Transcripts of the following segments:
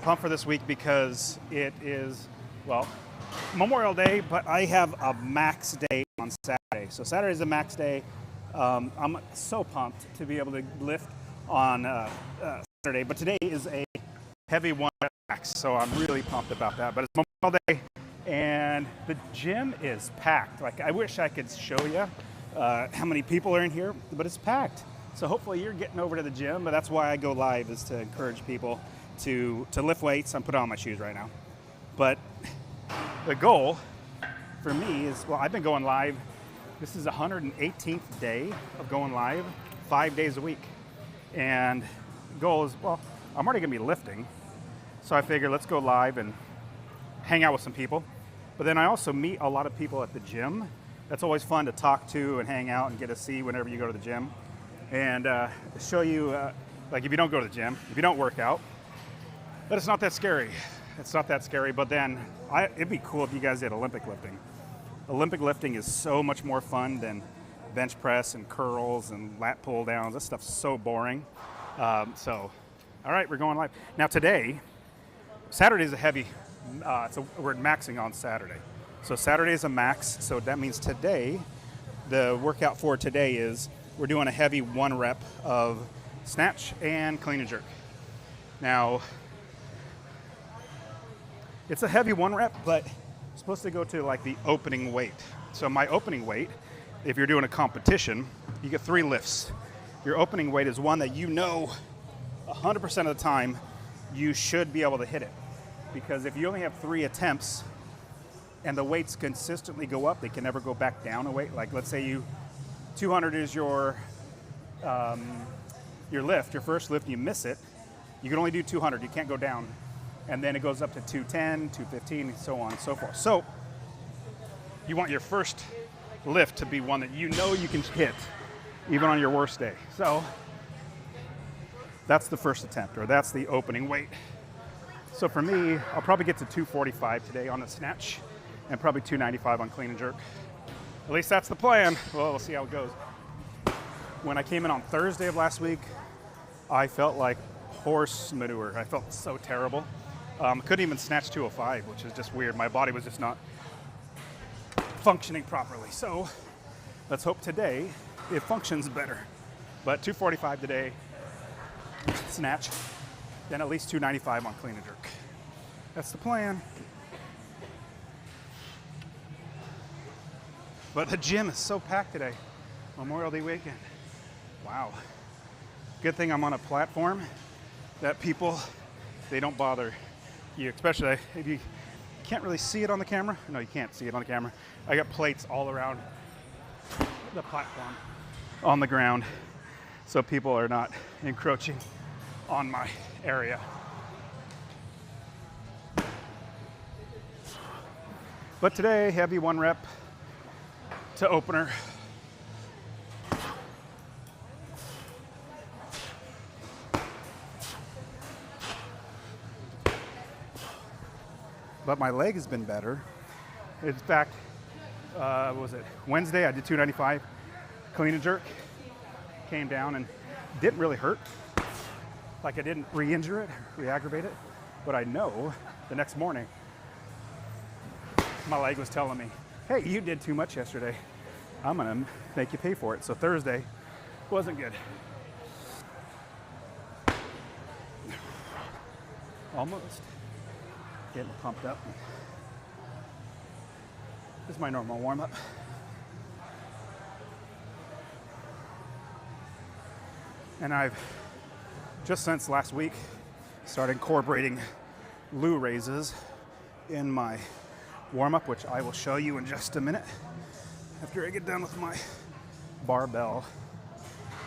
pumped for this week because it is, well, Memorial Day, but I have a max day on Saturday. So Saturday is a max day. I'm so pumped to be able to lift on Saturday, but today is a heavy one max, so I'm really pumped about that. But it's Memorial Day, and the gym is packed. Like, I wish I could show you how many people are in here, but it's packed. So hopefully you're getting over to the gym, but that's why I go live, is to encourage people to lift weights. I'm putting on my shoes right now. But the goal for me is, well, I've been going live. This is the 118th day of going live, 5 days a week. And the goal is, well, I'm already gonna be lifting. So I figured let's go live and hang out with some people. But then I also meet a lot of people at the gym. That's always fun to talk to and hang out and get to see whenever you go to the gym. And show you, like, if you don't go to the gym, if you don't work out, but it's not that scary. It's not that scary, but then it'd be cool if you guys did Olympic lifting. Olympic lifting is so much more fun than bench press and curls and lat pull downs. This stuff's so boring. So, all right, we're going live. Now today, Saturday is a heavy, we're maxing on Saturday. So Saturday is a max, so that means today, the workout for today is, we're doing a heavy 1 rep of snatch and clean and jerk. Now, it's a heavy 1 rep, but it's supposed to go to like the opening weight. So my opening weight, if you're doing a competition, you get 3 lifts. Your opening weight is one that you know 100% of the time you should be able to hit it. Because if you only have 3 attempts and the weights consistently go up, they can never go back down a weight. Like, let's say 200 is your lift, your first lift, and you miss it, you can only do 200, you can't go down. And then it goes up to 210, 215, and so on and so forth. So you want your first lift to be one that you know you can hit, even on your worst day. So that's the first attempt, or that's the opening weight. So for me, I'll probably get to 245 today on the snatch, and probably 295 on clean and jerk. At least that's the plan. Well, we'll see how it goes. When I came in on Thursday of last week, I felt like horse manure. I felt so terrible. Couldn't even snatch 205, which is just weird. My body was just not functioning properly. So let's hope today it functions better. But 245 today, snatch, then at least 295 on clean and jerk. That's the plan. But the gym is so packed today. Memorial Day weekend. Wow. Good thing I'm on a platform that people, they don't bother you, especially if you can't really see it on the camera. No, you can't see it on the camera. I got plates all around the platform on the ground, so people are not encroaching on my area. But today, heavy 1 rep to opener. But my leg has been better. In fact, what was it? Wednesday I did 295 clean and jerk. Came down and didn't really hurt. Like, I didn't re-injure it, re-aggravate it. But I know the next morning, my leg was telling me, hey, you did too much yesterday. I'm gonna make you pay for it. So Thursday wasn't good. Almost. Getting pumped up. This is my normal warm-up. And I've, just since last week, started incorporating Lou raises in my warm-up, which I will show you in just a minute after I get done with my barbell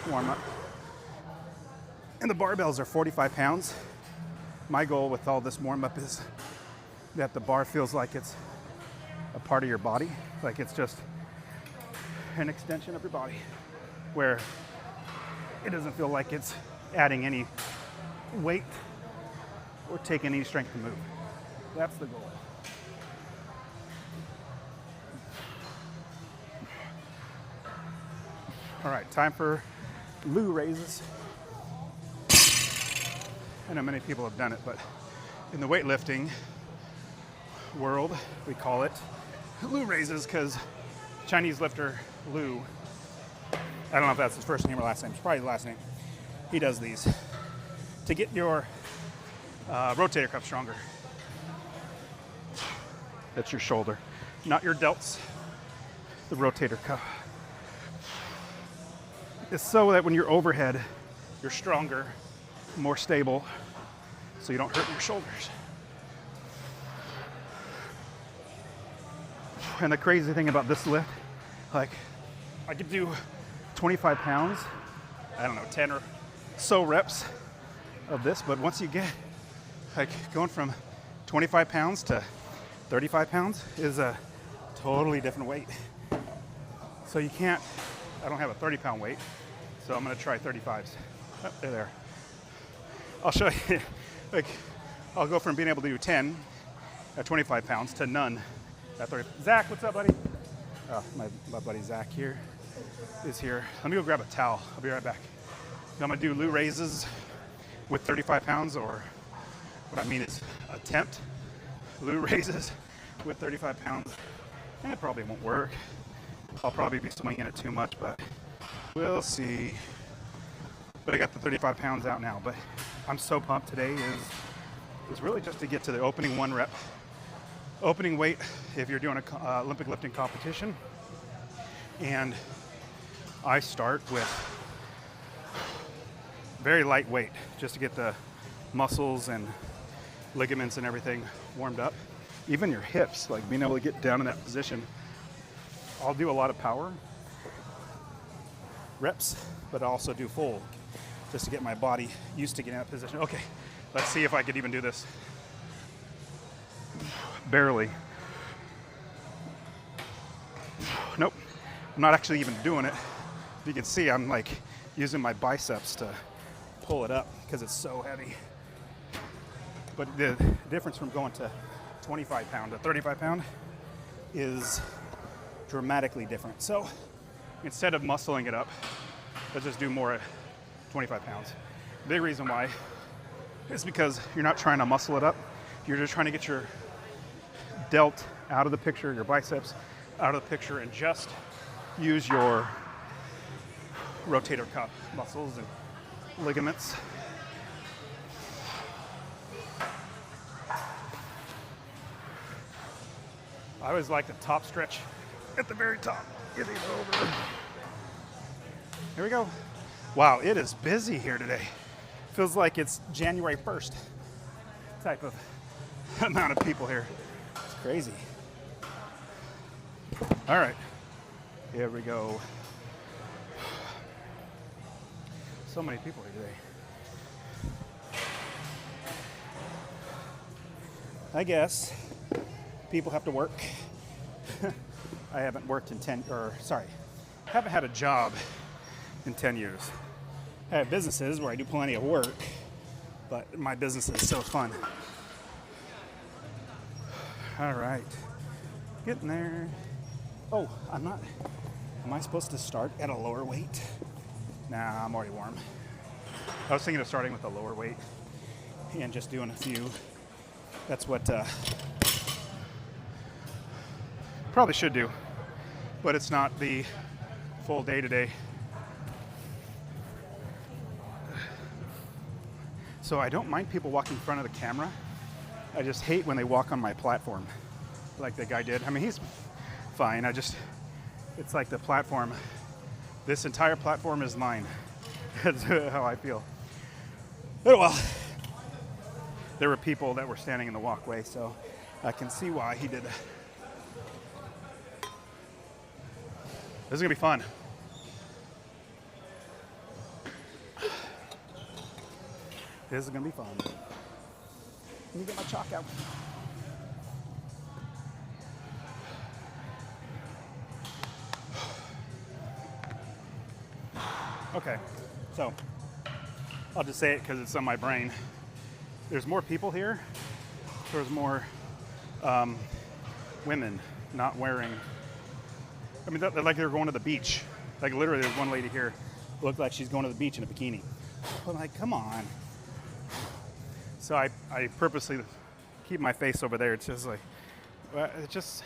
warm-up. And the barbells are 45 pounds. My goal with all this warm-up is that the bar feels like it's a part of your body, like it's just an extension of your body, where it doesn't feel like it's adding any weight or taking any strength to move. That's the goal. All right, time for Lou raises. I know many people have done it, but In the weightlifting world, we call it Lou raises because Chinese lifter Lou, I don't know if that's his first name or last name, it's probably his last name. He does these to get your rotator cuff stronger. That's your shoulder, not your delts, the rotator cuff. It's so that when you're overhead, you're stronger, more stable, so you don't hurt your shoulders. And the crazy thing about this lift, like I could do 25 pounds, I don't know, 10 or so reps of this, but once you get like going from 25 pounds to 35 pounds is a totally different weight. So you can't, I don't have a 30-pound weight, so I'm gonna try 35s. Oh, there. I'll show you, like, I'll go from being able to do 10 at 25 pounds to none at 30. Zach, what's up, buddy? Oh, my buddy Zach here is here. Let me go grab a towel. I'll be right back. I'm gonna do Lou raises with 35 pounds, or what I mean is attempt Lou raises with 35 pounds. And it probably won't work. I'll probably be swinging it too much, but we'll see. But I got the 35 pounds out now, but I'm so pumped today is really just to get to the opening 1 rep. Opening weight if you're doing an Olympic lifting competition. And I start with very light weight just to get the muscles and ligaments and everything warmed up. Even your hips, like being able to get down in that position. I'll do a lot of power reps, but I also do full just to get my body used to getting in that position. Okay, let's see if I could even do this. Barely. Nope, I'm not actually even doing it. If you can see, I'm like using my biceps to pull it up because it's so heavy. But the difference from going to 25 pound to 35 pound is dramatically different. So instead of muscling it up, let's just do more at 25 pounds. The big reason why is because you're not trying to muscle it up. You're just trying to get your delt out of the picture, your biceps out of the picture, and just use your rotator cuff muscles and ligaments. I always like the top stretch at the very top. Get it over. Here we go. Wow, it is busy here today. Feels like it's January 1st type of amount of people here. It's crazy. All right, here we go. So many people here today. I guess people have to work. I haven't worked in haven't had a job in 10 years. I have businesses where I do plenty of work, but my business is so fun. All right, getting there. Oh, I'm not, am I supposed to start at a lower weight? Nah, I'm already warm. I was thinking of starting with a lower weight and just doing a few. That's what probably should do, but it's not the full day today. So I don't mind people walking in front of the camera. I just hate when they walk on my platform, like the guy did. I mean, he's fine. It's like the platform. This entire platform is mine. That's how I feel. Oh well. There were people that were standing in the walkway, so I can see why he did that. This is gonna be fun. This is gonna be fun. Let me get my chalk out. Okay, so I'll just say it because it's on my brain. There's more people here. There's more women not wearing. I mean, like they're going to the beach. Like literally, there's one lady here who looked like she's going to the beach in a bikini. I'm like, come on. So I purposely keep my face over there. It's just like, it just,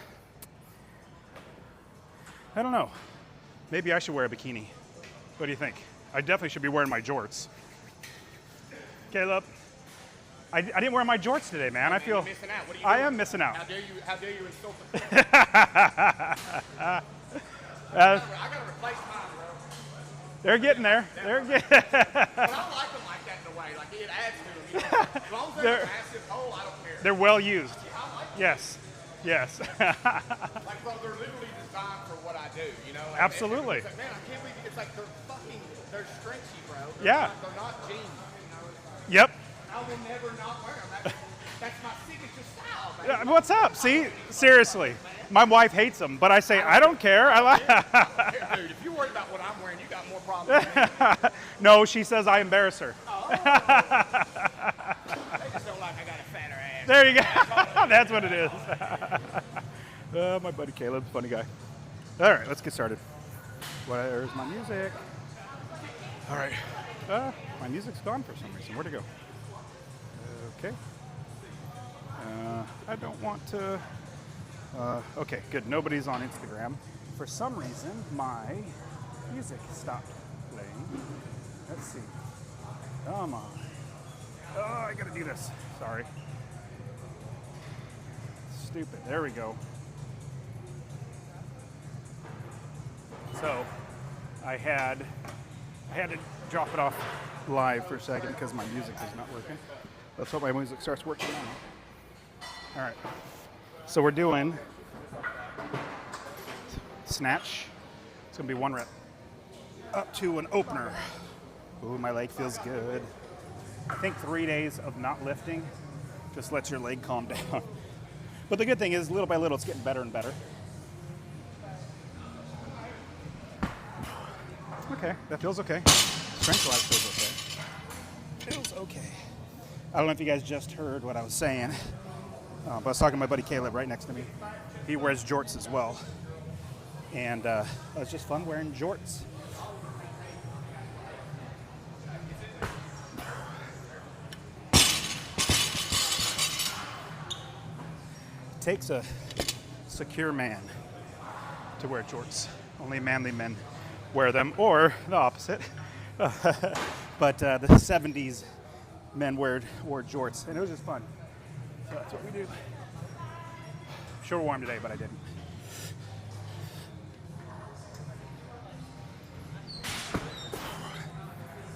I don't know. Maybe I should wear a bikini. What do you think? I definitely should be wearing my jorts. Caleb, I didn't wear my jorts today, man. I feel missing out. What are you I doing? am missing out. How dare you insult them? I gotta replace mine, bro. They're getting there. They're getting. But I like them like that in a way. Like it adds to them. You know? As long as there's a massive hole, I don't care. They're well used. I like them. Yes. Yes. Like, bro, they're literally designed for what I do. You know? Like, Absolutely. It's like, man, I can't believe it's like they're stretchy, bro. Yeah. They're not jeans. You know? Yep. I will never not wear them. That's my signature style, man. Yeah, what's up? See, seriously, my wife hates them, but I say I don't care. I like. Dude, if you're worried about what I'm wearing, you got more problems than me. No, she says I embarrass her. Oh. They just don't like I got a fatter ass. There you go. That's what it is. My buddy Caleb, funny guy. All right, let's get started. Where's my music? All right. My music's gone for some reason. Where'd it go? Okay. I don't want to. Okay, good. Nobody's on Instagram. For some reason, my music stopped playing. Let's see. Come on. Oh, I gotta do this. Sorry. Stupid. There we go. So, I had to drop it off live for a second because my music is not working. Let's hope my music starts working now. All right. So we're doing snatch. It's gonna be 1 rep up to an opener. Ooh, my leg feels good. I think 3 days of not lifting just lets your leg calm down. But the good thing is, little by little, it's getting better and better. Okay, that feels okay. Strength-wise feels okay. Feels okay. I don't know if you guys just heard what I was saying, but I was talking to my buddy Caleb right next to me. He wears jorts as well. And it was just fun wearing jorts. It takes a secure man to wear jorts. Only manly men wear them, or the opposite. But the 70s men wore jorts, and it was just fun. So that's what we do. Sure warm today, but I didn't.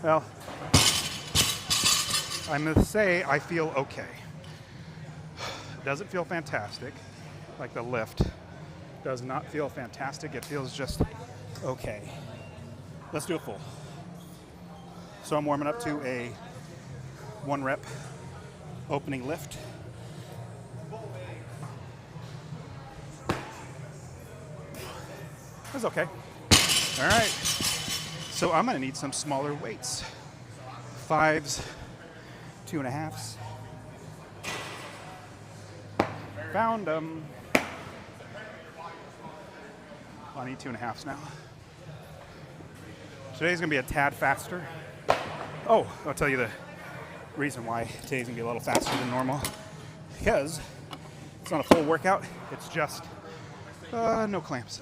Well, I must say I feel okay. It doesn't feel fantastic, like the lift does not feel fantastic. It feels just okay. Let's do a full. So I'm warming up to a 1 rep opening lift. That's okay. All right. So I'm gonna need some smaller weights. 5s, 2.5s. Found them. I need 2.5s now. Today's gonna be a tad faster. Oh, I'll tell you the reason why today's gonna be a little faster than normal. Because it's not a full workout, it's just no clamps.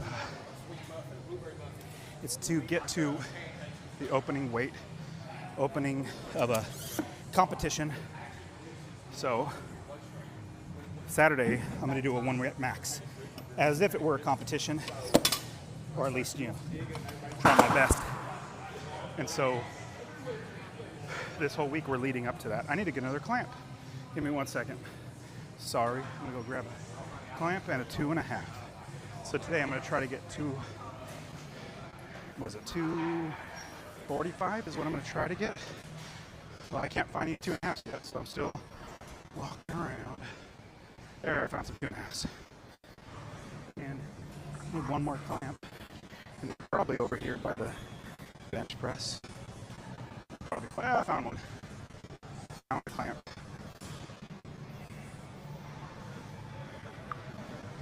It's to get to the opening weight, opening of a competition. So Saturday, I'm gonna do a 1 rep max, as if it were a competition, or at least, you know, try my best. And so this whole week we're leading up to that. I need to get another clamp. Give me 1 second. Sorry, I'm gonna go grab a clamp and a 2.5. So today I'm gonna try to get to, was it 245 is what I'm gonna try to get. Well, I can't find any 2.5s yet, so I'm still walking around. There, I found some 2.5s. And I need 1 more clamp. And probably over here by the bench press. Probably, I found one. Found a clamp.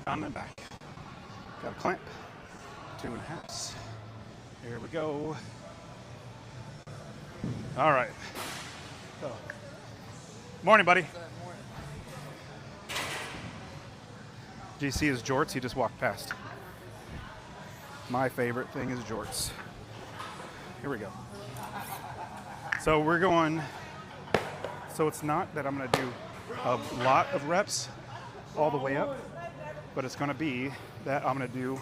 Found them back. Got a clamp. 2.5s. Here we go. All right. So, morning, buddy. Do you see his jorts? He just walked past. My favorite thing is jorts. Here we go. So we're going, so it's not that I'm gonna do a lot of reps all the way up, but it's gonna be that I'm gonna do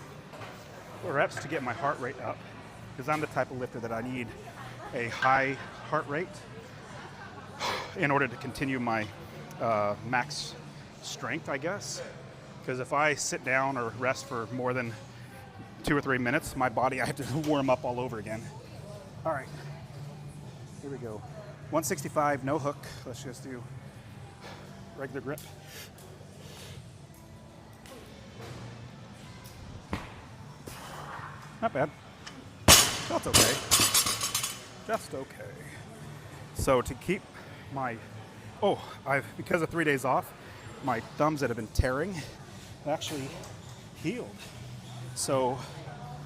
reps to get my heart rate up, because I'm the type of lifter that I need a high heart rate in order to continue my max strength, I guess. Because if I sit down or rest for more than 2 or 3 minutes, my body, I have to warm up all over again. All right, here we go. 165, no hook. Let's just do regular grip. Not bad. That's okay. Just okay. So to keep my, because of 3 days off, my thumbs that have been tearing actually healed. So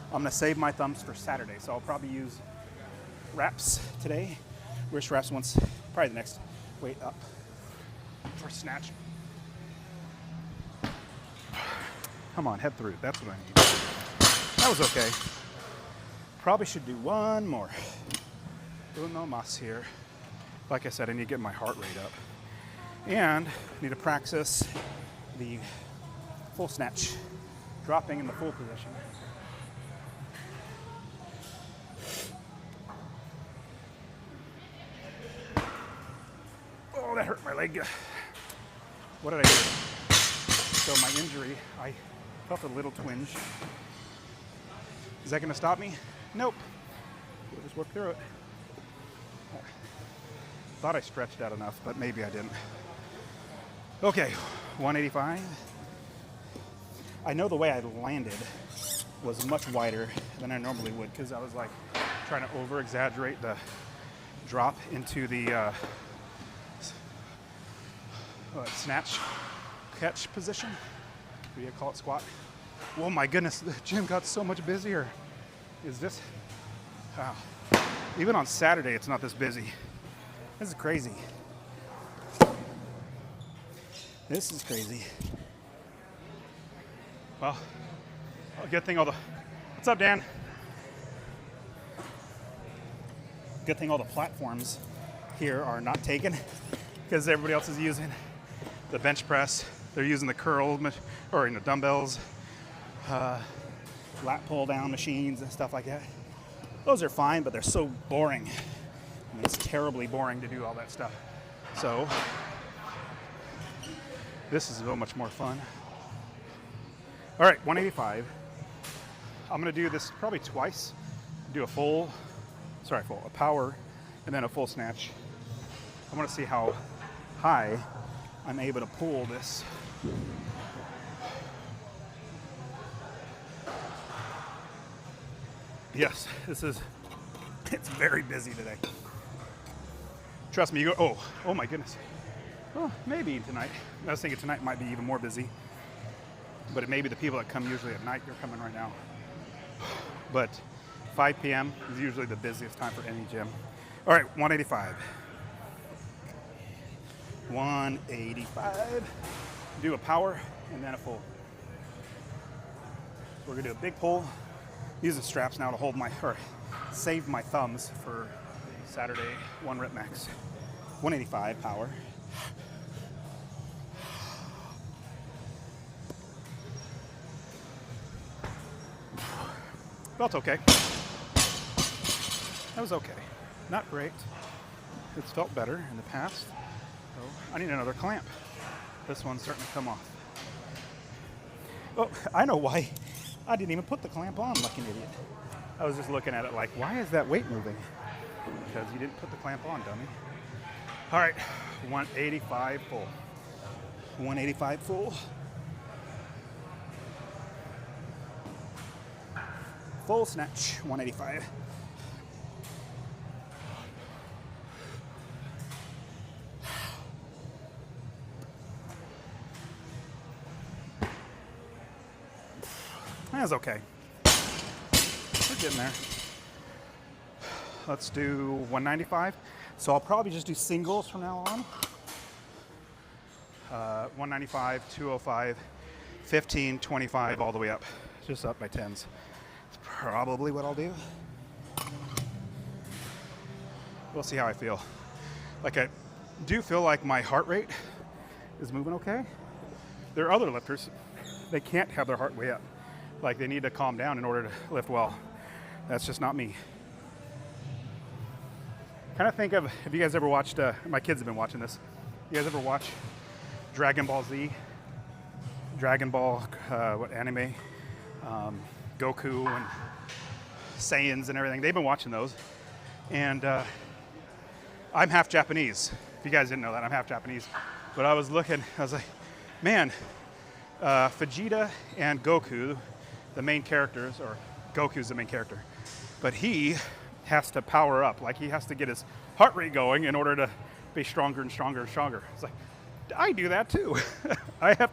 I'm gonna save my thumbs for Saturday. So I'll probably use wraps today, wrist wraps once, probably the next weight up for snatch. Come on, head through, that's what I need. That was okay. Probably should do one more. Uno más here. Like I said, I need to get my heart rate up. And need to practice the full snatch, dropping in the full position. Oh, that hurt my leg. What did I do? So my injury, I felt a little twinge. Is that gonna stop me? Nope. We'll just work through it. Thought I stretched out enough, but maybe I didn't. Okay, 185. I know the way I landed was much wider than I normally would, because I was like trying to over exaggerate the drop into the snatch catch position. What do you call it, squat? Oh my goodness, the gym got so much busier. Is this, wow. Even on Saturday, it's not this busy. This is crazy. This is crazy. Well, good thing what's up, Dan? Good thing all the platforms here are not taken, because everybody else is using the bench press. They're using the curl, or dumbbells, lat pull down machines and stuff like that. Those are fine, but they're so boring. I mean, it's terribly boring to do all that stuff. So this is so much more fun. All right, 185. I'm gonna do this probably twice. Do a a power, and then a full snatch. I wanna see how high I'm able to pull this. Yes, it's very busy today. Trust me, you go, oh my goodness. Well, maybe tonight. I was thinking tonight might be even more busy. But it may be the people that come usually at night, they're coming right now. But 5 p.m. is usually the busiest time for any gym. All right, 185. 185. Do a power and then a full. We're gonna do a big pull. Using straps now to hold save my thumbs for Saturday 1 rep max. 185 power. Felt okay. That was okay. Not great. It's felt better in the past. So I need another clamp. This one's starting to come off. Oh, I know why. I didn't even put the clamp on like an idiot. I was just looking at it like, why is that weight moving? Because you didn't put the clamp on, dummy. All right, 185 full. 185 full. Full snatch, 185. That's okay. We're getting there. Let's do 195. So I'll probably just do singles from now on. 195, 205, 15, 25, all the way up. Just up by 10s. It's probably what I'll do. We'll see how I feel. Like, I do feel like my heart rate is moving okay. There are other lifters, they can't have their heart way up. Like, they need to calm down in order to lift well. That's just not me. Kind of think of, if you guys ever watched, my kids have been watching this. You guys ever watch Dragon Ball Z? Dragon Ball, what anime? Goku and Saiyans and everything. They've been watching those. And I'm half Japanese. If you guys didn't know that, I'm half Japanese. But I was looking, I was like, man, Vegeta and Goku, the main characters, or Goku's the main character, but he has to power up. Like, he has to get his heart rate going in order to be stronger and stronger and stronger. It's like, I do that too. I have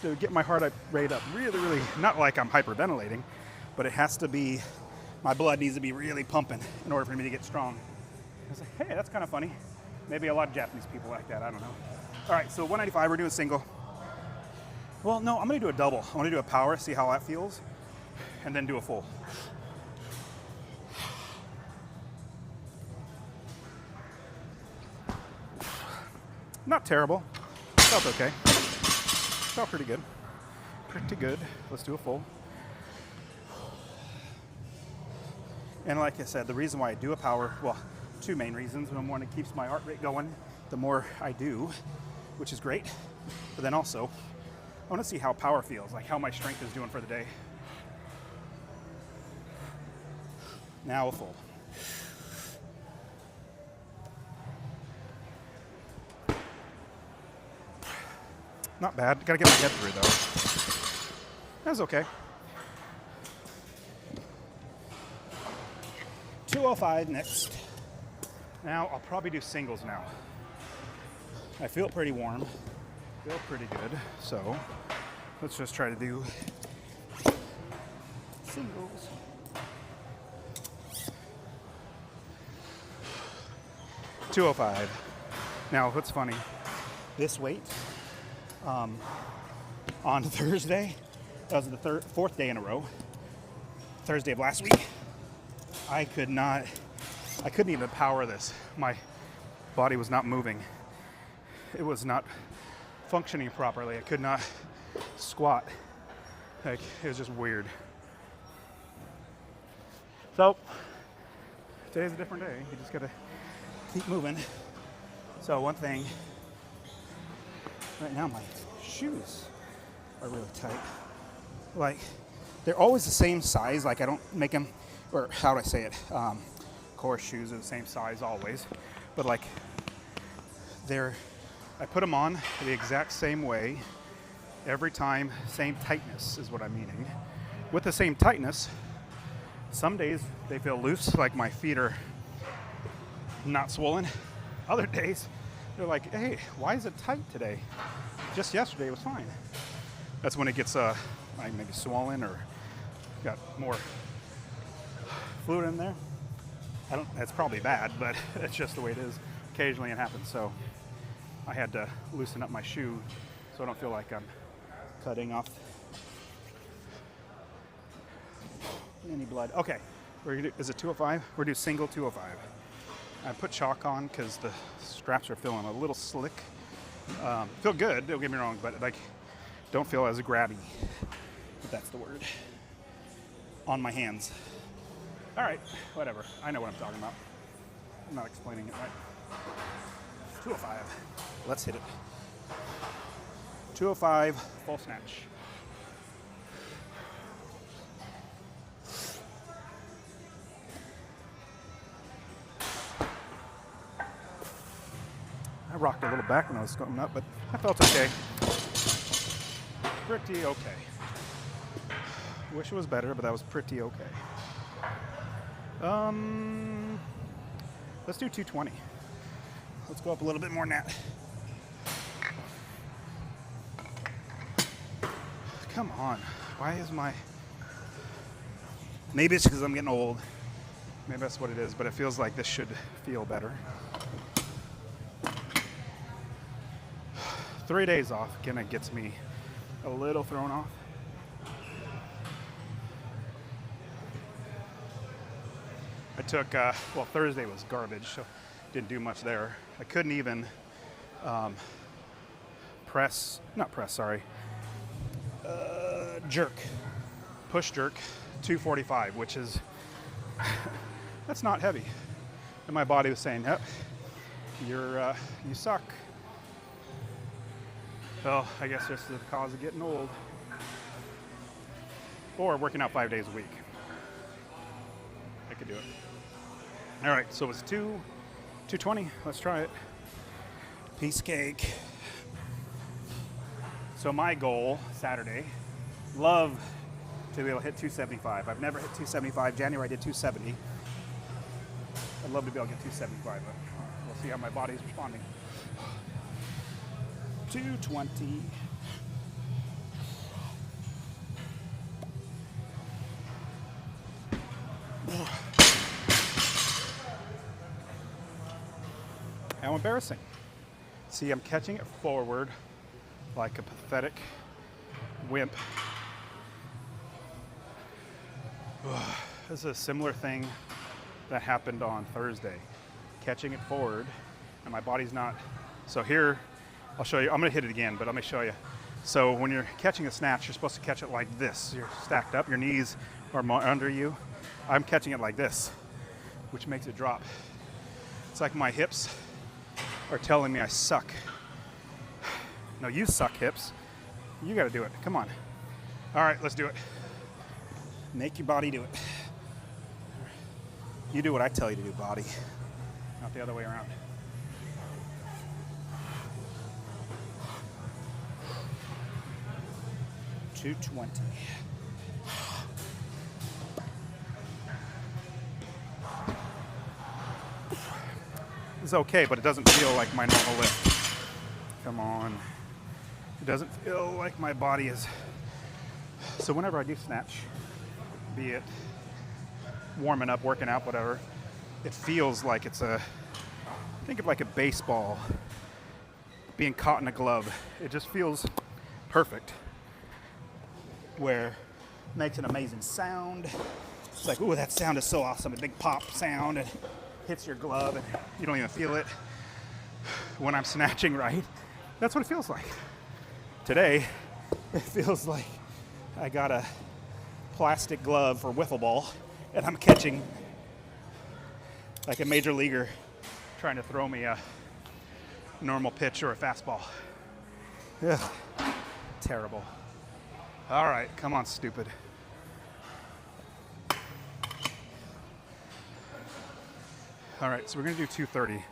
to get my heart rate up really, really, not like I'm hyperventilating, but it has to be, my blood needs to be really pumping in order for me to get strong. I was like, hey, that's kind of funny. Maybe a lot of Japanese people like that, I don't know. All right, so 195, we're doing single. Well, no, I'm gonna do a double. I wanna do a power, see how that feels, and then do a full. Not terrible, felt okay. Felt pretty good. Pretty good. Let's do a full. And like I said, the reason why I do a power, well, two main reasons. Number one, it keeps my heart rate going the more I do, which is great. But then also, I want to see how power feels, like how my strength is doing for the day. Now a full. Not bad. Gotta get my head through though. That's okay. 205 next. Now I'll probably do singles now. I feel pretty warm. Feel pretty good. So let's just try to do singles. $205. Now what's funny? This weight. On Thursday, that was the fourth day in a row, Thursday of last week, I couldn't even power this. My body was not moving. It was not functioning properly. I could not squat. Like, it was just weird. So, today's a different day. You just gotta keep moving. So one thing, right now my shoes are really tight. Like, they're always the same size. Like, I don't make them, or how do I say it? Of course, shoes are the same size always. But like, I put them on the exact same way every time. Same tightness is what I'm meaning. With the same tightness, some days they feel loose, like my feet are not swollen. Other days, they're like, hey, why is it tight today? Just yesterday it was fine. That's when it gets like maybe swollen or got more fluid in there. That's probably bad, but it's just the way it is. Occasionally it happens, so I had to loosen up my shoe so I don't feel like I'm cutting off any blood. Okay, is it 205? We're gonna do single 205. I put chalk on because the straps are feeling a little slick. Feel good, don't get me wrong, but like, don't feel as grabby, if that's the word, on my hands. All right, whatever. I know what I'm talking about. I'm not explaining it right. 205. Let's hit it. 205, full snatch. I rocked a little back when I was going up, but I felt okay. Pretty okay. Wish it was better, but that was pretty okay. Let's do 220. Let's go up a little bit more than that. Come on. Why is my... Maybe it's because I'm getting old. Maybe that's what it is, but it feels like this should feel better. 3 days off kind of gets me a little thrown off. I took, Thursday was garbage, so didn't do much there. I couldn't even push jerk 245, which is, that's not heavy. And my body was saying, yep, you suck. Well, I guess just the cause of getting old. Or working out 5 days a week. I could do it. All right, so it's 220. Let's try it. Piece of cake. So my goal Saturday, love to be able to hit 275. I've never hit 275. January I did 270. I'd love to be able to get 275, but we'll see how my body's responding. 220. How embarrassing. See, I'm catching it forward like a pathetic wimp. This is a similar thing that happened on Thursday. Catching it forward, and my body's not. So here, I'll show you. I'm gonna hit it again, but let me show you. So when you're catching a snatch, you're supposed to catch it like this. You're stacked up, your knees are under you. I'm catching it like this, which makes it drop. It's like my hips are telling me I suck. No, you suck, hips. You gotta do it, come on. All right, let's do it. Make your body do it. You do what I tell you to do, body. Not the other way around. $220. It's okay, but it doesn't feel like my normal lift. Come on. It doesn't feel like my body is. So whenever I do snatch, be it warming up, working out, whatever, it feels like it's think of like a baseball being caught in a glove. It just feels perfect. Where it makes an amazing sound. It's like, ooh, that sound is so awesome. A big pop sound and hits your glove and you don't even feel it. When I'm snatching right, that's what it feels like. Today, it feels like I got a plastic glove for wiffle ball and I'm catching like a major leaguer trying to throw me a normal pitch or a fastball. Ugh, terrible. All right, come on, stupid. All right, so we're gonna do 230.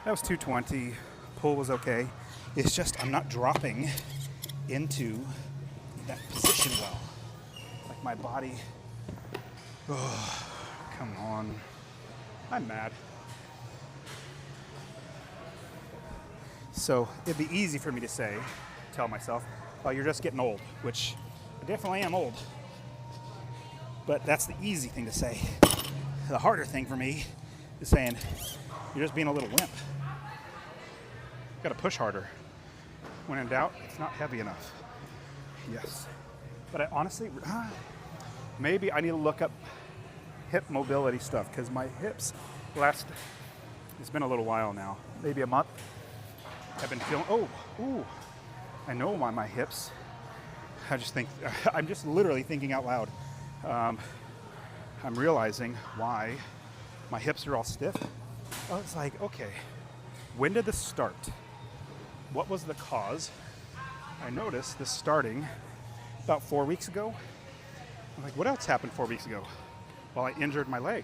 That was 220. Pull was okay. It's just I'm not dropping into that position well. Like my body. Oh, come on. I'm mad. So it'd be easy for me to say, tell myself, oh, you're just getting old, which I definitely am old. But that's the easy thing to say. The harder thing for me is saying, you're just being a little wimp. Gotta push harder. When in doubt, it's not heavy enough. Yes. But I honestly, maybe I need to look up hip mobility stuff because my hips it's been a little while now, maybe a month. I've been feeling, I know why my hips, I'm just literally thinking out loud. I'm realizing why my hips are all stiff. I was like, okay, when did this start? What was the cause? I noticed this starting about 4 weeks ago. I'm like, what else happened 4 weeks ago? Well, I injured my leg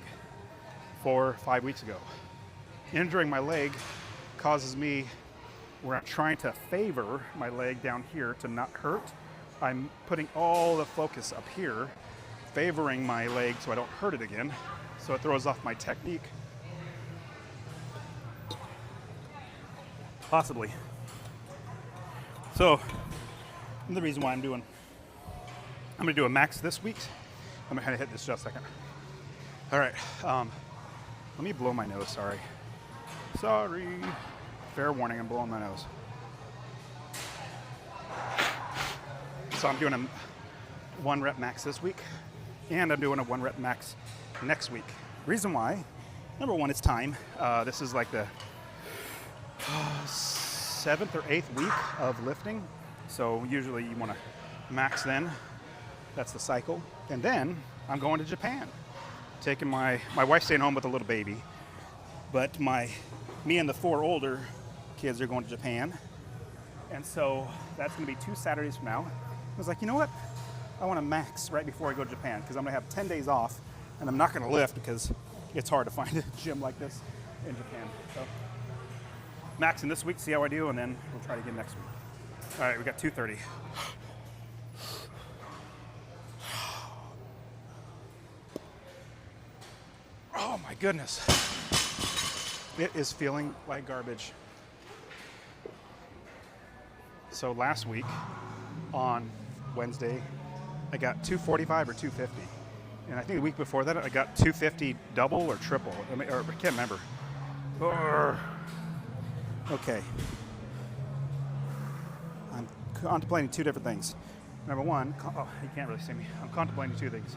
4 or 5 weeks ago. Injuring my leg causes me, where I'm trying to favor my leg down here to not hurt, I'm putting all the focus up here, favoring my leg so I don't hurt it again, so it throws off my technique. Possibly. So, the reason why I'm gonna do a max this week. I'm gonna hit this just a second. All right, let me blow my nose, sorry. Fair warning, I'm blowing my nose. So I'm doing a 1 rep max this week, and I'm doing a 1 rep max next week. Reason why, number one, it's time. This is like the 7th or 8th week of lifting. So usually you want to max then. That's the cycle. And then I'm going to Japan. Taking my wife's staying home with a little baby. But me and the 4 older kids are going to Japan. And so that's going to be 2 Saturdays from now. I was like, you know what? I want to max right before I go to Japan because I'm going to have 10 days off and I'm not going to lift because it's hard to find a gym like this in Japan. So maxing this week, see how I do, and then we'll try it again next week. All right, we got 2:30. Oh my goodness. It is feeling like garbage. So last week on Wednesday, I got 245 or 250. And I think the week before that, I got 250 double or triple. I can't remember. Okay. I'm contemplating 2 different things. Number one, you can't really see me. I'm contemplating 2 things.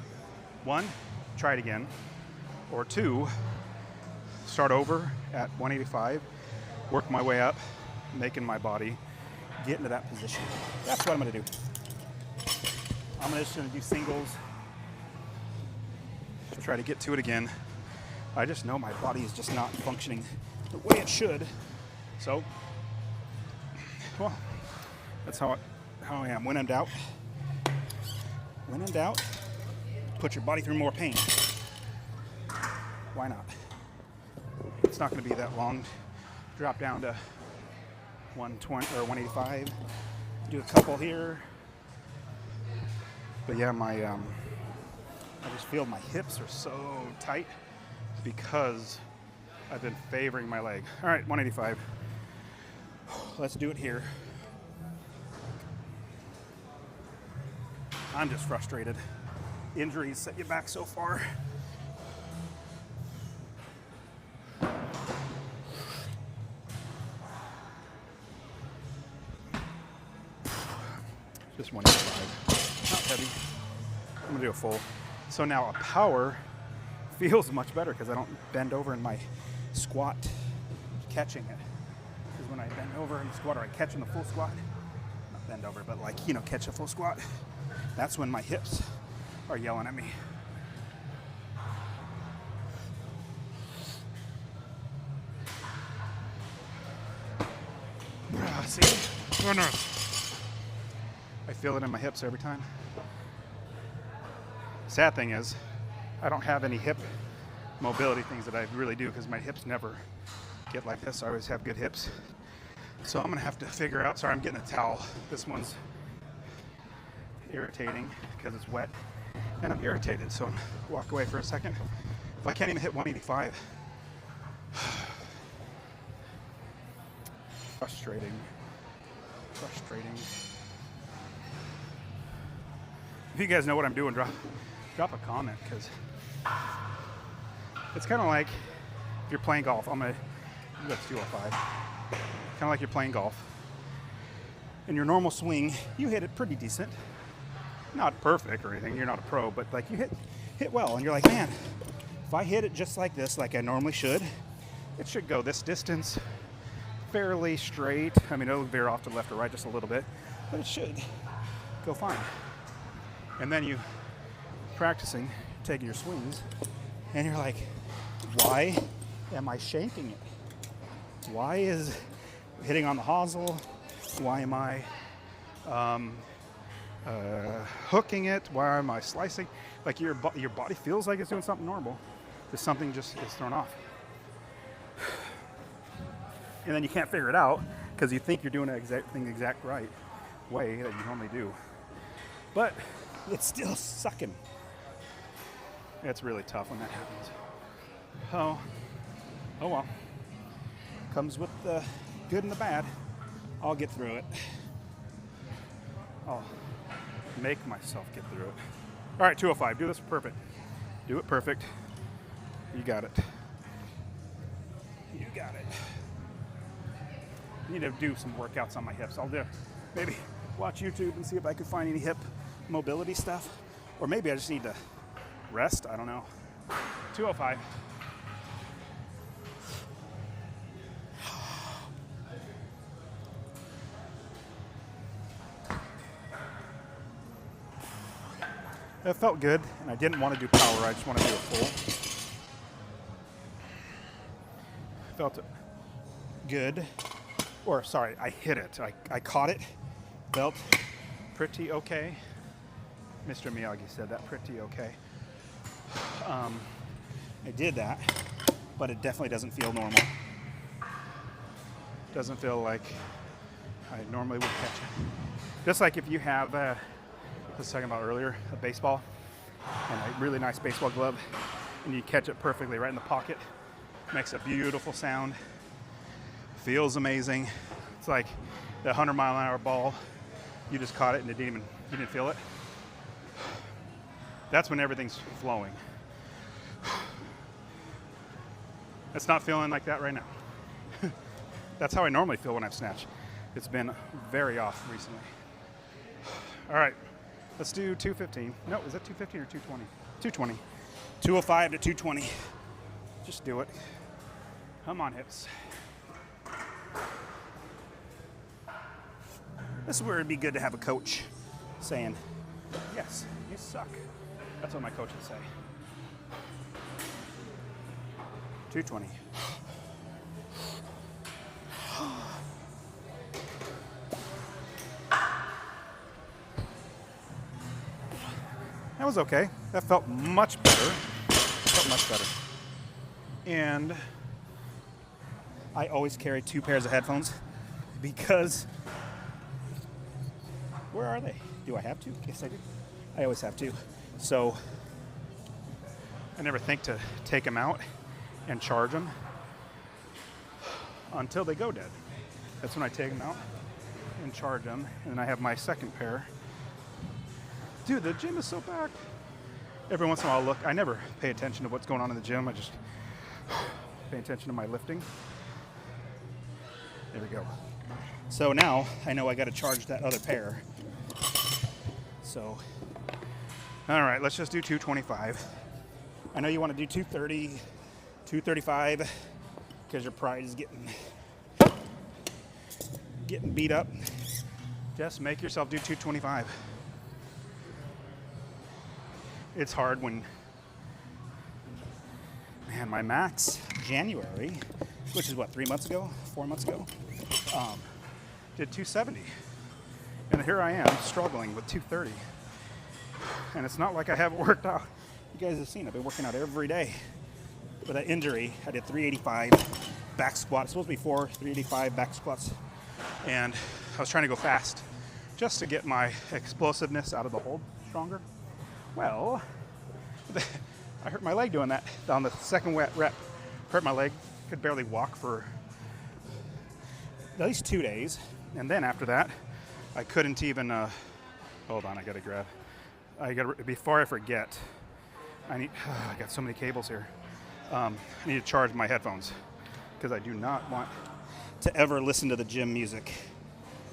1, try it again. Or 2, start over at 185, work my way up, making my body get into that position. That's what I'm going to do. I'm just going to do singles, try to get to it again. I just know my body is just not functioning the way it should. So, well, that's how I am. When in doubt, put your body through more pain. Why not? It's not going to be that long. Drop down to 120 or 185. Do a couple here. But yeah, I just feel my hips are so tight because I've been favoring my leg. All right, 185. Let's do it here. I'm just frustrated. Injuries set you back so far. Just 185. Not heavy. I'm gonna do a full. So now a power feels much better because I don't bend over in my squat catching it. Because when I bend over in the squat, or I catch in the full squat, not bend over, but like, catch a full squat, that's when my hips are yelling at me. See? Oh no. I feel it in my hips every time. Sad thing is, I don't have any hip mobility things that I really do because my hips never get like this. I always have good hips. So I'm gonna have to figure out, sorry, I'm getting a towel. This one's irritating because it's wet and I'm irritated. So I'm gonna walk away for a second. If I can't even hit 185, frustrating. If you guys know what I'm doing, drop a comment because it's kind of like if you're playing golf. That's 205. Kind of like you're playing golf. In your normal swing, you hit it pretty decent. Not perfect or anything. You're not a pro, but like you hit well, and you're like, man, if I hit it just like this, like I normally should, it should go this distance, fairly straight. I mean, it'll veer off to the left or right just a little bit, but it should go fine. And then you practicing, taking your swings, and you're like, why am I shanking it? Why is hitting on the hosel? Why am I hooking it? Why am I slicing? Like your body feels like it's doing something normal. There's something just is thrown off. And then you can't figure it out because you think you're doing the exact right way that you normally do. But it's still sucking. It's really tough when that happens. Oh well. Comes with the good and the bad. I'll get through it. I'll make myself get through it. All right, 205. Do this perfect. Do it perfect. You got it. You got it. I need to do some workouts on my hips. I'll do maybe watch YouTube and see if I could find any hip mobility stuff. Or maybe I just need to rest. I don't know. 205. It felt good, and I didn't want to do power. I just want to do a full. Felt good. Or, sorry, I hit it. I caught it. Felt pretty okay. Mr. Miyagi said that, pretty okay. I did that, but it definitely doesn't feel normal. Doesn't feel like I normally would catch it. Just like if you have, I was talking about earlier, a baseball and a really nice baseball glove, and you catch it perfectly right in the pocket. Makes a beautiful sound. Feels amazing. It's like the 100-mile-an-hour ball. You just caught it and you didn't feel it. That's when everything's flowing. It's not feeling like that right now. That's how I normally feel when I've snatched. It's been very off recently. All right, let's do 215. No, is that 215 or 220? 220. 205 to 220. Just do it. Come on, hips. This is where it'd be good to have a coach saying, yes, you suck. That's what my coach would say. 220. That was okay. That felt much better. Felt much better. And I always carry 2 pairs of headphones because, where are they? Do I have to? Yes, I do. I always have to. So I never think to take them out and charge them until they go dead. That's when I take them out and charge them. And I have my second pair. Dude, the gym is so packed. Every once in a while I'll look. I never pay attention to what's going on in the gym. I just pay attention to my lifting. There we go. So now I know I got to charge that other pair. So, all right, let's just do 225. I know you want to do 230, 235, because your pride is getting beat up. Just make yourself do 225. It's hard when, man, my max January, which is what, 3 months ago, 4 months ago, did 270. And here I am struggling with 230. And it's not like I haven't worked out. You guys have seen, I've been working out every day. With that injury, I did 385 back squat. It's supposed to be 385 back squats. And I was trying to go fast just to get my explosiveness out of the hold stronger. Well, I hurt my leg doing that on the second rep. Hurt my leg, could barely walk for at least 2 days. And then after that, I couldn't even, hold on, before I forget, I got so many cables here. I need to charge my headphones because I do not want to ever listen to the gym music.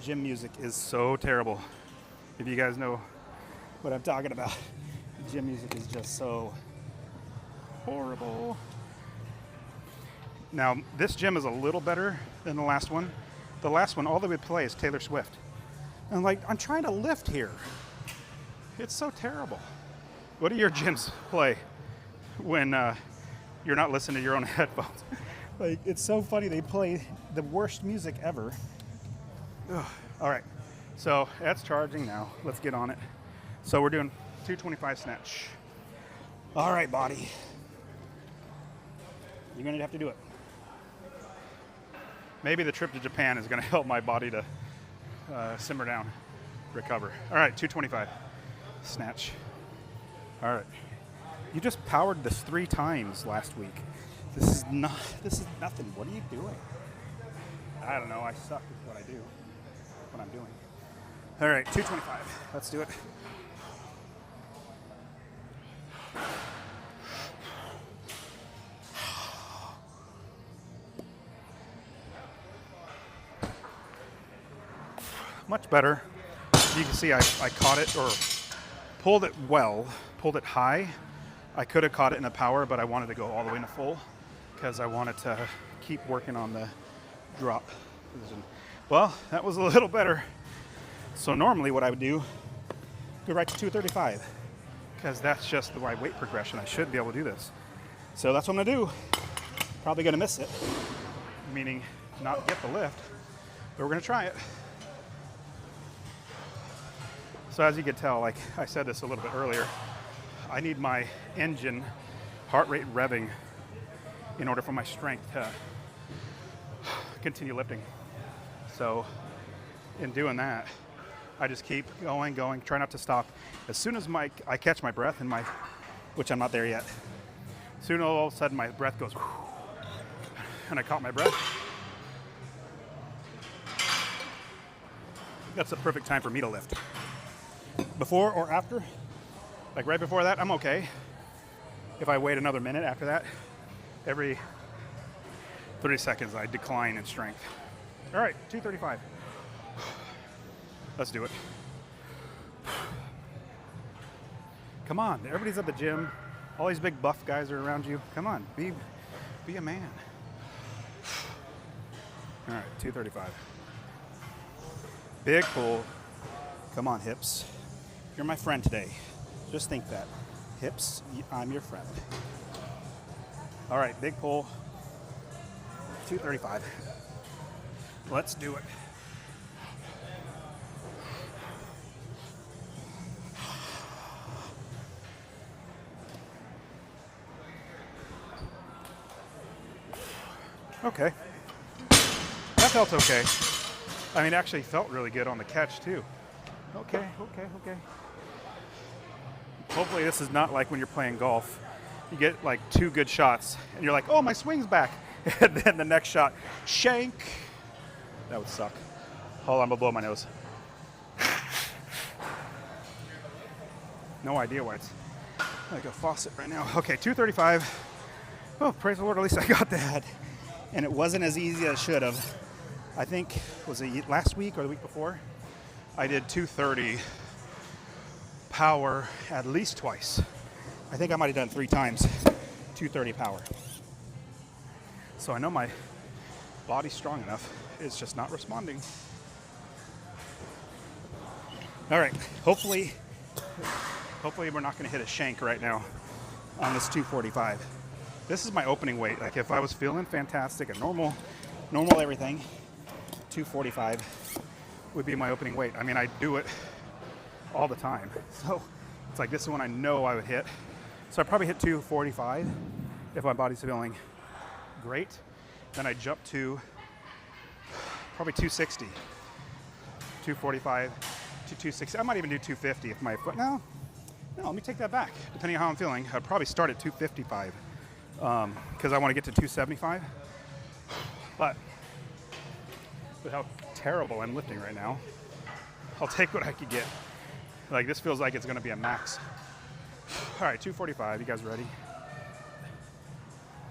Gym music is so terrible. If you guys know what I'm talking about, gym music is just so horrible. Now, this gym is a little better than the last one. The last one, all they would play is Taylor Swift. And I'm trying to lift here. It's so terrible. What do your gyms play when you're not listening to your own headphones? It's so funny. They play the worst music ever. Ugh. All right, so that's charging now. Let's get on it. So we're doing 225 snatch. All right, body. You're gonna have to do it. Maybe the trip to Japan is gonna help my body to simmer down, recover. All right, 225 snatch. All right. You just powered this 3 times last week. This is nothing. What are you doing? I don't know. I suck at what I do, what I'm doing. All right, 225. Let's do it. Much better. You can see I caught it, or pulled it well, pulled it high. I could have caught it in a power, but I wanted to go all the way into full because I wanted to keep working on the drop position. Well, that was a little better. So normally what I would do, go right to 235 because that's just the right weight progression. I should be able to do this. So that's what I'm gonna do. Probably gonna miss it, meaning not get the lift, but we're gonna try it. So as you can tell, like I said this a little bit earlier, I need my engine heart rate revving in order for my strength to continue lifting. So in doing that, I just keep going, try not to stop. As soon as I catch my breath in which I'm not there yet, soon all of a sudden my breath goes, and I caught my breath. That's the perfect time for me to lift. Before or after, like right before that, I'm okay. If I wait another minute after that, every 30 seconds I decline in strength. All right, 235. Let's do it. Come on, everybody's at the gym. All these big buff guys are around you. Come on, be a man. All right, 235. Big pull. Come on, hips. You're my friend today. Just think that. Hips, I'm your friend. All right, big pull. 235. Let's do it. Okay. That felt okay. I mean, actually felt really good on the catch too. Okay. Hopefully this is not like when you're playing golf. You get like 2 good shots and you're like, oh, my swing's back. And then the next shot, shank. That would suck. Hold on, I'm gonna blow my nose. No idea why it's like a faucet right now. Okay, 235. Oh, praise the Lord, at least I got that. And it wasn't as easy as it should have. I think, was it last week or the week before? I did 230 power at least twice. I think I might have done 3 times 230 power. So I know my body's strong enough. It's just not responding. All right, hopefully we're not gonna hit a shank right now on this 245. This is my opening weight. Like if I was feeling fantastic and normal everything, 245 would be my opening weight. I mean, I do it all the time. So it's like this is when I know I would hit. So I probably hit 245 if my body's feeling great. Then I jump to probably 260, 245 to 260. I might even do 250 if my foot, no, let me take that back. Depending on how I'm feeling, I'd probably start at 255 because I want to get to 275. But with how terrible I'm lifting right now, I'll take what I could get. Like this feels like it's going to be a max. All right, 245. You guys ready?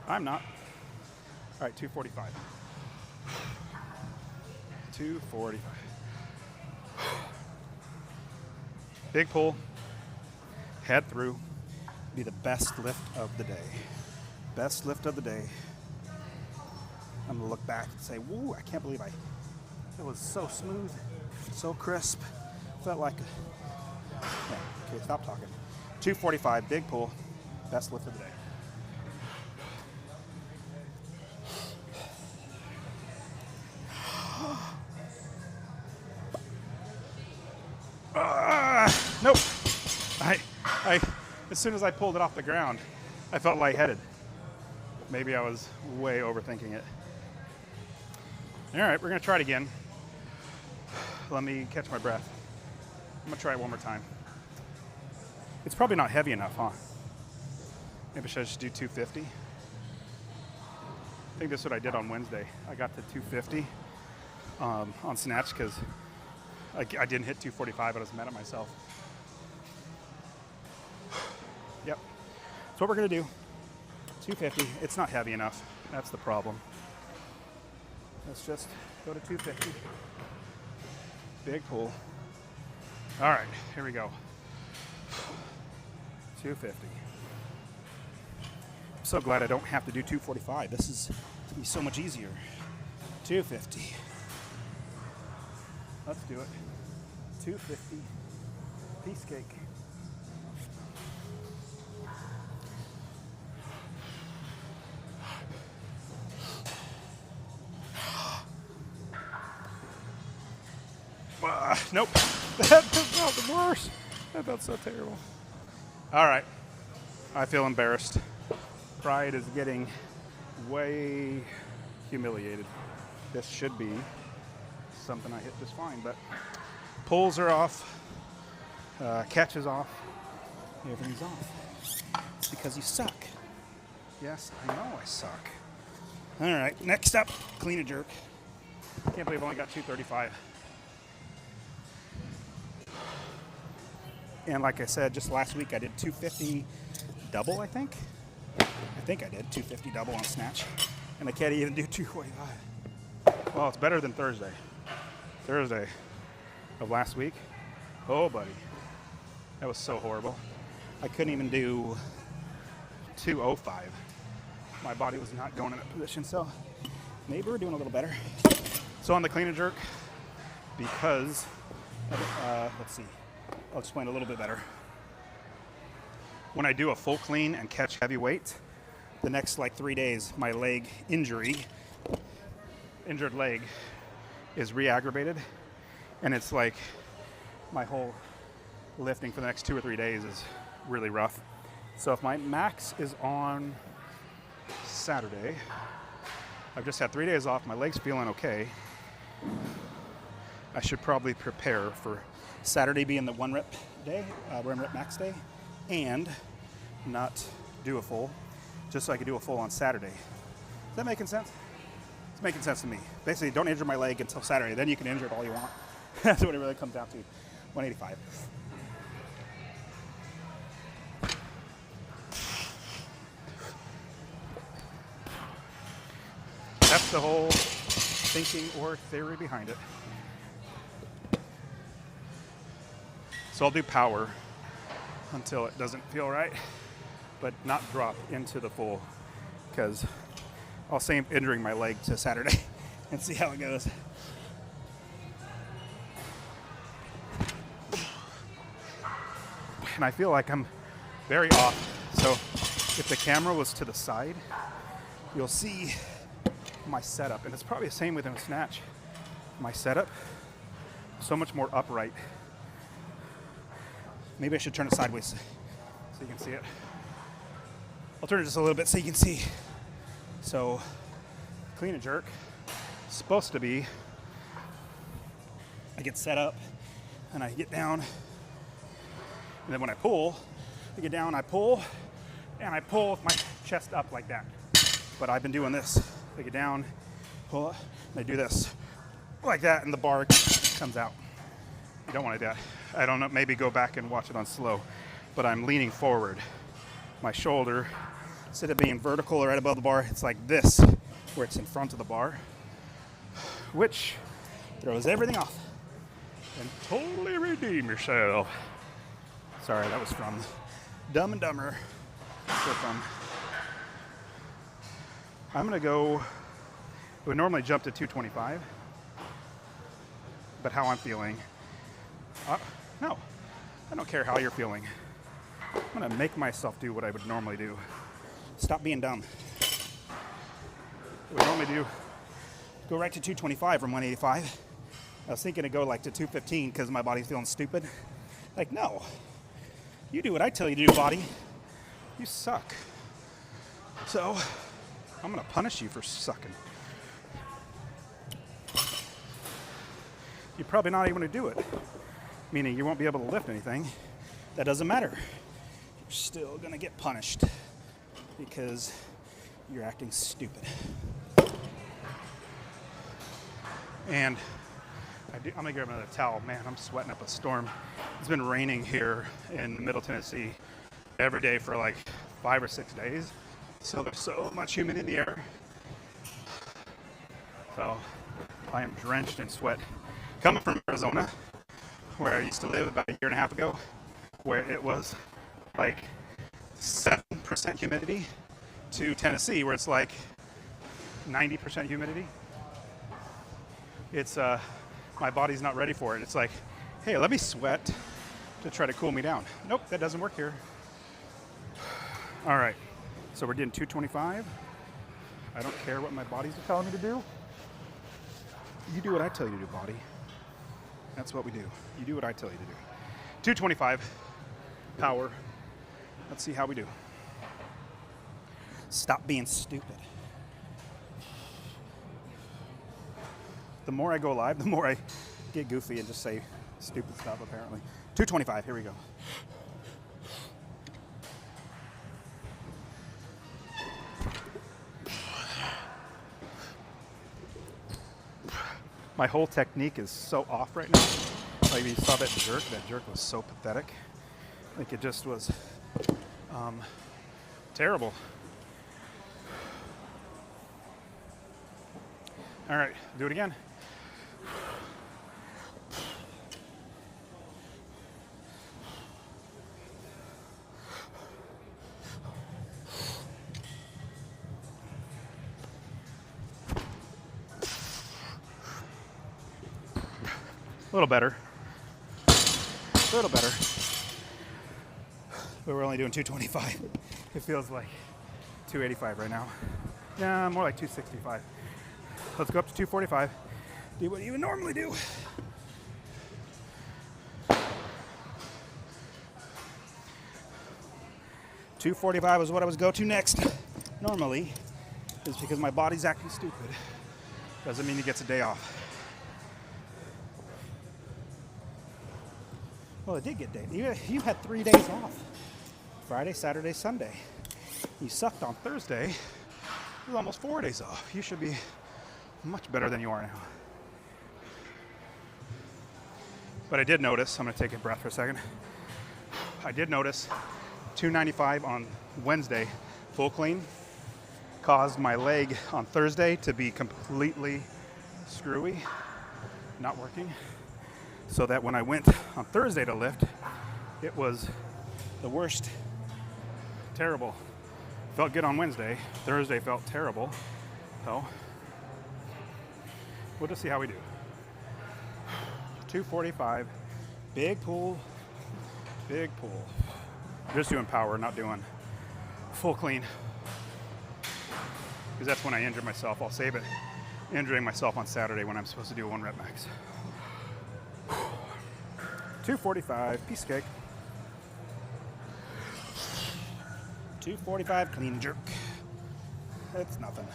I'm not. All right, 245. 245. Big pull. Head through. Be the best lift of the day. Best lift of the day. I'm gonna look back and say, woo, I can't believe it was so smooth, so crisp. Felt like okay, stop talking. 245, big pull. Best lift of the day. Nope. I as soon as I pulled it off the ground, I felt lightheaded. Maybe I was way overthinking it. All right, we're gonna try it again. Let me catch my breath. I'm gonna try it one more time. It's probably not heavy enough, huh? Maybe should I just do 250? I think that's what I did on Wednesday. I got to 250 on snatch because I didn't hit 245. I was mad at myself. Yep. So what we're gonna do, 250. It's not heavy enough. That's the problem. Let's just go to 250. Big pull. All right, here we go. 250. I'm so glad I don't have to do 245. This is going to be so much easier. 250. Let's do it. 250. Piece cake. Nope. That felt the worst. That felt so terrible. All right. I feel embarrassed. Pride is getting way humiliated. This should be something I hit just fine, but pulls are off, catches off, everything's off. It's because you suck. Yes, I know I suck. All right, next up, clean and jerk. Can't believe I only got 235. And like I said, just last week I did 250 double, I think. I think I did 250 double on snatch. And I can't even do 245. Well, it's better than Thursday. Thursday of last week. Oh, buddy. That was so horrible. I couldn't even do 205. My body was not going in that position, so maybe we're doing a little better. So on the clean and jerk, because, let's see. I'll explain a little bit better. When I do a full clean and catch heavy weight, the next like 3 days, my leg injured leg is re-aggravated, and it's like my whole lifting for the next 2 or 3 days is really rough. So if my max is on Saturday, I've just had 3 days off, my leg's feeling okay, I should probably prepare for Saturday being the 1 rep day, 1 rep max day, and not do a full, just so I could do a full on Saturday. Is that making sense? It's making sense to me. Basically, don't injure my leg until Saturday, then you can injure it all you want. That's what it really comes down to. 185. That's the whole thinking or theory behind it. So I'll do power until it doesn't feel right, but not drop into the full, because I'll save injuring my leg to Saturday and see how it goes. And I feel like I'm very off. So if the camera was to the side, you'll see my setup, and it's probably the same within a snatch. My setup, so much more upright. Maybe I should turn it sideways so you can see it. I'll turn it just a little bit so you can see. So, clean and jerk, supposed to be, I get set up and I get down, and then when I pull, I get down, I pull, and I pull with my chest up like that. But I've been doing this. I get down, pull, and I do this like that, and the bar comes out. You don't want to do that. I don't know, maybe go back and watch it on slow, but I'm leaning forward. My shoulder, instead of being vertical or right above the bar, it's like this, where it's in front of the bar, which throws everything off. And totally redeem yourself. Sorry, that was from Dumb and Dumber. I'm gonna go, it would normally jump to 225, but how I'm feeling, no, I don't care how you're feeling. I'm gonna make myself do what I would normally do. Stop being dumb. I would normally do, go right to 225 from 185. I was thinking to go like to 215 because my body's feeling stupid. Like, no, you do what I tell you to do, body. You suck. So, I'm gonna punish you for sucking. You're probably not even gonna do it. Meaning you won't be able to lift anything. That doesn't matter. You're still gonna get punished because you're acting stupid. And I'm gonna grab another towel. Man, I'm sweating up a storm. It's been raining here in Middle Tennessee every day for like 5 or 6 days. So there's so much humid in the air. So I am drenched in sweat. Coming from Arizona, where I used to live about a year and a half ago, where it was like 7% humidity, to Tennessee, where it's like 90% humidity. It's my body's not ready for it. It's like, hey, let me sweat to try to cool me down. Nope, that doesn't work here. All right, so we're doing 225. I don't care what my body's telling me to do. You do what I tell you to do, body. That's what we do. You do what I tell you to do. 225 power. Let's see how we do. Stop being stupid. The more I go live, the more I get goofy and just say stupid stuff, apparently. 225, here we go. My whole technique is so off right now. Like you saw that jerk was so pathetic. Like it just was terrible. All right, do it again. A little better. A little better. But we're only doing 225. It feels like 285 right now. Yeah, more like 265. Let's go up to 245. Do what you would normally do. $245 is what I was go to next. Normally, is because my body's acting stupid. Doesn't mean he gets a day off. Well, it did get days. You had 3 days off. Friday, Saturday, Sunday. You sucked on Thursday. It was almost 4 days off. You should be much better than you are now. But I did notice, I'm going to take a breath for a second. I did notice 295 on Wednesday, full clean, caused my leg on Thursday to be completely screwy, not working. So that when I went on Thursday to lift, it was the worst. Terrible. Felt good on Wednesday. Thursday felt terrible. So we'll just see how we do. 245. Big pull. Big pull. Just doing power, not doing full clean. Because that's when I injure myself. I'll save it. Injuring myself on Saturday when I'm supposed to do a 1 rep max. 245, piece of cake. 245, clean and jerk. It's nothing.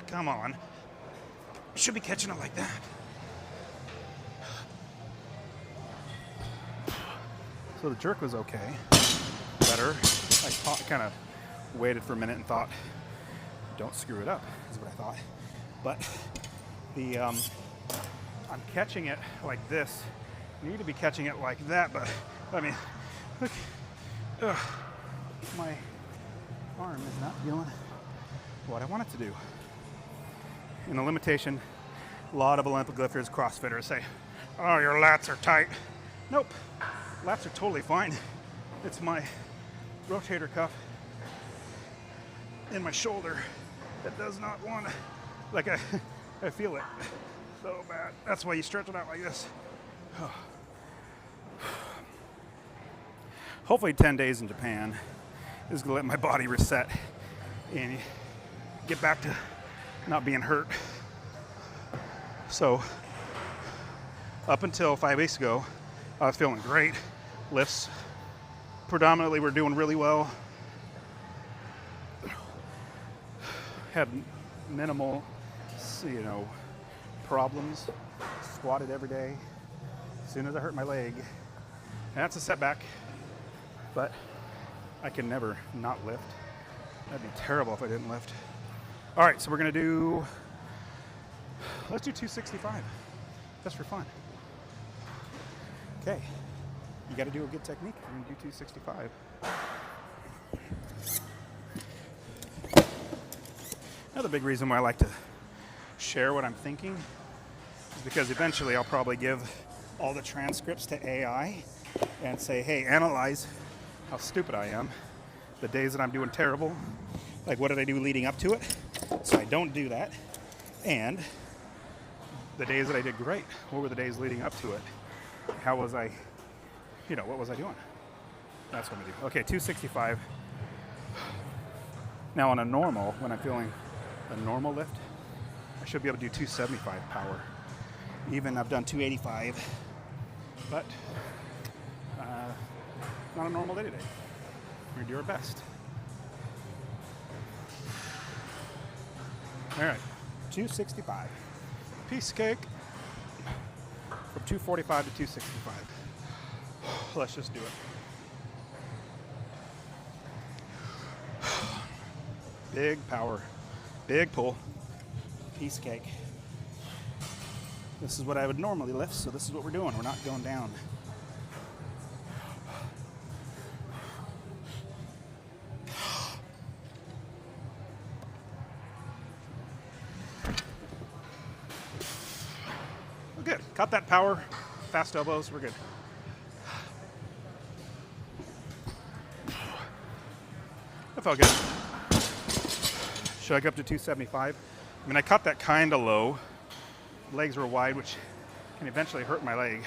Come on. You should be catching it like that. So the jerk was okay. Better. I kind of waited for a minute and thought, don't screw it up, is what I thought. But the I'm catching it like this. I need to be catching it like that, but I mean, look, my arm is not doing what I want it to do. In the limitation, a lot of Olympic lifters, CrossFitters say, oh, your lats are tight. Nope, lats are totally fine. It's my rotator cuff in my shoulder that does not want to, like I feel it so bad. That's why you stretch it out like this. Hopefully 10 days in Japan is gonna let my body reset and get back to not being hurt. So up until 5 weeks ago, I was feeling great. Lifts predominantly were doing really well. Had minimal, problems. Squatted every day. As soon as I hurt my leg, and that's a setback. But I can never not lift. That'd be terrible if I didn't lift. All right, so we're gonna do. Let's do 265, just for fun. Okay, you got to do a good technique if you're gonna do 265. Another big reason why I like to share what I'm thinking is because eventually I'll probably give all the transcripts to AI and say, hey, analyze how stupid I am, the days that I'm doing terrible, like what did I do leading up to it, so I don't do that, and the days that I did great, what were the days leading up to it, how was I, what was I doing? That's what I'm gonna do. Okay, 265. Now on a normal, when I'm feeling a normal lift, I should be able to do 275 power. Even I've done 285, but not a normal day today. We're gonna do our best. All right, 265. Piece cake from 245 to 265. Let's just do it. Big power, big pull, piece cake. This is what I would normally lift, so this is what we're doing. We're not going down. We're good. Got that power, fast elbows, we're good. That felt good. Should I go up to 275? I mean, I caught that kind of low. Legs were wide, which can eventually hurt my leg.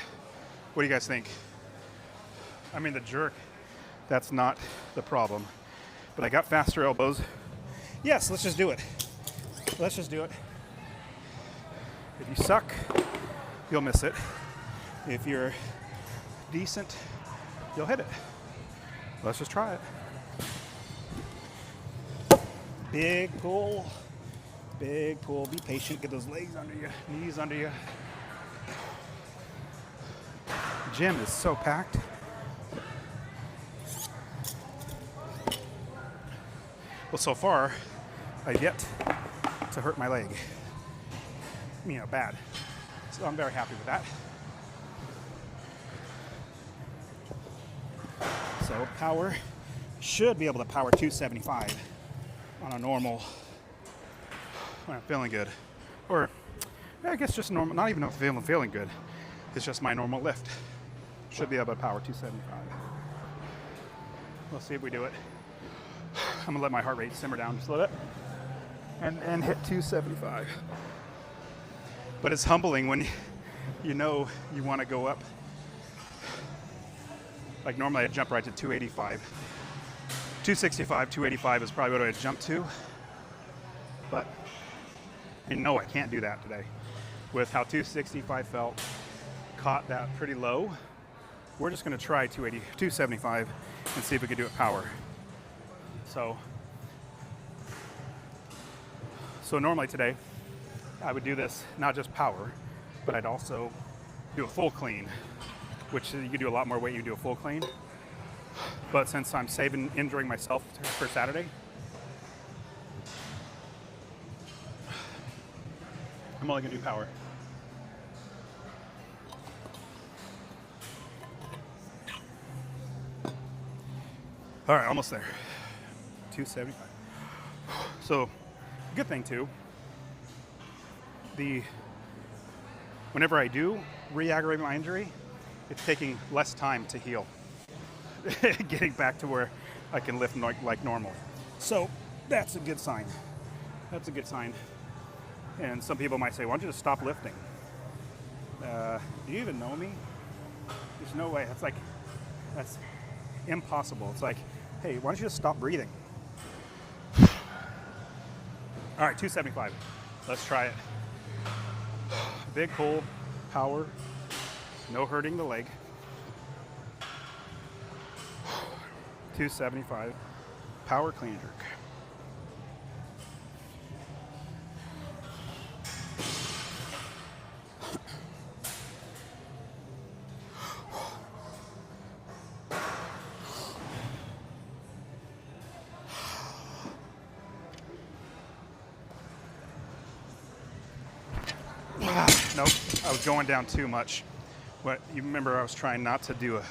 What do you guys think? I mean, the jerk, that's not the problem. But I got faster elbows. Yes, let's just do it. Let's just do it. If you suck, you'll miss it. If you're decent, you'll hit it. Let's just try it. Big pull, big pull. Be patient, get those legs under you, knees under you. The gym is so packed. Well, so far, I've yet to hurt my leg. Bad. So I'm very happy with that. So power, should be able to power 275 on a normal, when I'm feeling good. Or I guess just normal, not even if I'm feeling good. It's just my normal lift. Should be able to power 275. We'll see if we do it. I'm gonna let my heart rate simmer down just a little bit and hit 275. But it's humbling when you know you want to go up. Like normally I'd jump right to 285. 265, 285 is probably what I'd jump to. But I know I can't do that today. With how 265 felt, caught that pretty low. We're just gonna try 275 and see if we can do it power. So normally today, I would do this, not just power, but I'd also do a full clean, which you could do a lot more weight, you do a full clean. But since I'm injuring myself for Saturday, I'm only gonna do power. All right, almost there. 275. So, good thing too, whenever I do re-aggravate my injury, it's taking less time to heal. Getting back to where I can lift like normal. So that's a good sign. That's a good sign. And some people might say, why don't you just stop lifting? Do you even know me? There's no way. That's impossible. It's like, hey, why don't you just stop breathing? All right, 275. Let's try it. Big pull, power, no hurting the leg. 275, power clean jerk. Nope, I was going down too much. But you remember I was trying not to do a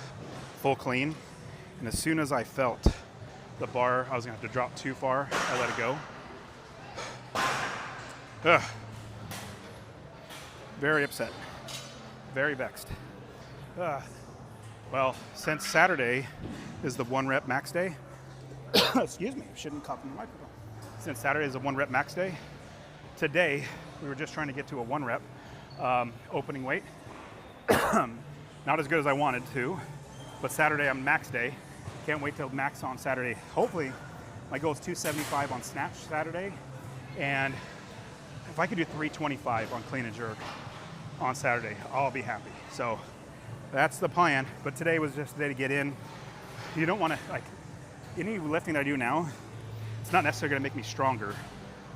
full clean, and as soon as I felt the bar, I was gonna have to drop too far, I let it go. Ugh. Very upset. Very vexed. Well, since Saturday is the 1 rep max day, excuse me, I shouldn't cough in the microphone. Since Saturday is a 1 rep max day, today we were just trying to get to a 1 rep opening weight. Not as good as I wanted to, but Saturday I'm max day. Can't wait till max on Saturday. Hopefully, my goal is 275 on snatch Saturday, and if I could do 325 on clean and jerk on Saturday, I'll be happy. So that's the plan, but today was just the day to get in. You don't want to, like, any lifting that I do now, it's not necessarily going to make me stronger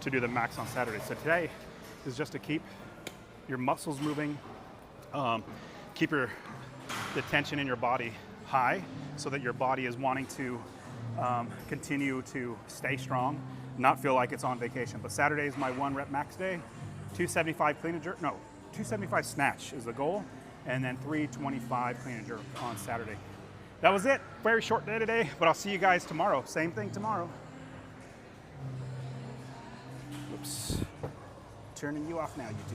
to do the max on Saturday. So today is just to keep your muscles moving, keep the tension in your body high so that your body is wanting to continue to stay strong, not feel like it's on vacation. But Saturday is my 1 rep max day, 275 clean and jerk, no, 275 snatch is the goal, and then 325 clean and jerk on Saturday. That was it. Very short day today, but I'll see you guys tomorrow. Same thing tomorrow. Oops. Turning you off now, YouTube.